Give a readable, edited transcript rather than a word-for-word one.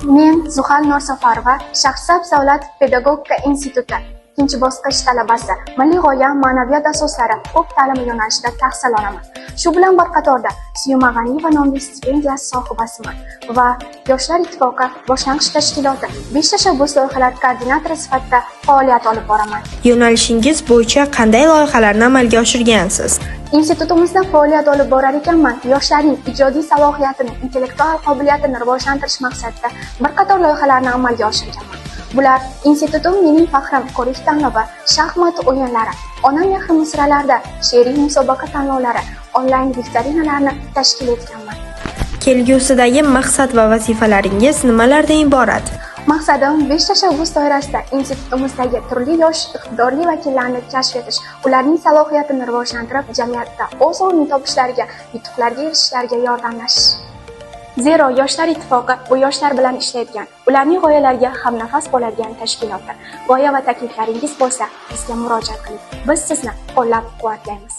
Men Zuhal Norsafarova, Shahrisabz davlat pedagogika instituti 2-bosqich talabasi. Milliy g'oya ma'naviyat asoslari ko'p ta'lim yo'nalishida tahsil olaman. Shu bilan bir qatorda Suyuma G'aniyeva nomli stipendiyasi sohibasiman va Yoshlar ittifoqi boshlang'ich tashkiloti 5 tashabbus loyihalar koordinatori sifatida faoliyat olib boraman. Yo'nalishingiz bo'yicha qanday loyihalarni amalga oshirgansiz? Institutimizda faoliyat olib borar ekanman. Yoshlarning ijodiy salohiyatini, intellektual qobiliyatini rivojlantirish maqsadida bir qator loyihalarni amalga oshirganman. Bular institutim mening faxrim ko'rik tanlovi, shaxmat o'yinlari, ona mehri misralarda she'riy musobaqa tanlovlari, onlayn viktorinalarni tashkil etganman. Kelgusidagi maqsad va vazifalaringiz nimalardan iborat? Maqsadim 5 tashabbus doirasida institutimizdagi turli yosh iqtidorli vakillarni kashf etish, ularning salohiyatini rivojlantirib, jamiyatda o'z o'rnini topishlariga, yutuqlarga erishishlariga yordamlashish. Zero Yoshlar ittifoqi bu yoshlar bilan ishlaydigan, ularning g'oyalariga hamnafas bo'ladigan tashkilotdir. G'oya va takliflaringiz bo'lsa, bizga murojaat qiling. Biz sizni qo'llab-quvvatlaymiz.